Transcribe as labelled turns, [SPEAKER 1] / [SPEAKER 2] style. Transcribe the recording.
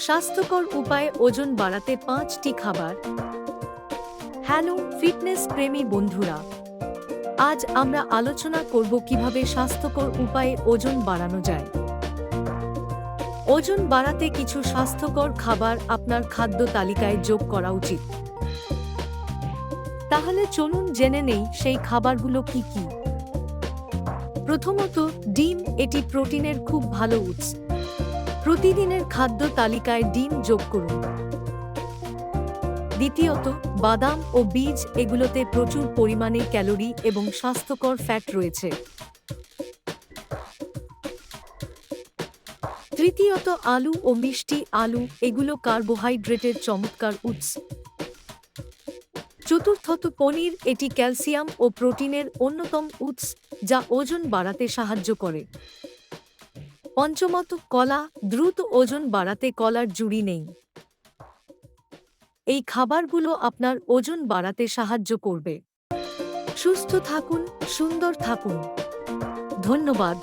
[SPEAKER 1] স্বাস্থ্যকর উপায়ে ওজন বাড়াতে 5টি খাবার। হ্যালো ফিটনেস প্রেমী বন্ধুরা, আজ আমরা আলোচনা করব কিভাবে স্বাস্থ্যকর উপায়ে ওজন বাড়ানো যায়। ওজন বাড়াতে কিছু স্বাস্থ্যকর খাবার আপনার খাদ্য তালিকায় যোগ করা উচিত। তাহলে চলুন জেনে নেই সেই খাবারগুলো কি কি। প্রথমত, ডিম। এটি প্রোটিনের খুব ভালো উৎস। প্রতিদিনের খাদ্য তালিকায় ডিম যোগ করুন। দ্বিতীয়ত, বাদাম ও বীজ। এগুলোতে প্রচুর পরিমাণে ক্যালোরি এবং স্বাস্থ্যকর ফ্যাট রয়েছে। তৃতীয়ত, আলু ও মিষ্টি আলু। এগুলো কার্বোহাইড্রেটের চমৎকার উৎস। চতুর্থত, পনির। এটি ক্যালসিয়াম ও প্রোটিনের অন্যতম উৎস, যা ওজন বাড়াতে সাহায্য করে। পঞ্চমত, কলা। দ্রুত ওজন বাড়াতে কলার জুড়ি নেই। এই খাবারগুলো আপনার ওজন বাড়াতে সাহায্য করবে। সুস্থ থাকুন, সুন্দর থাকুন। ধন্যবাদ।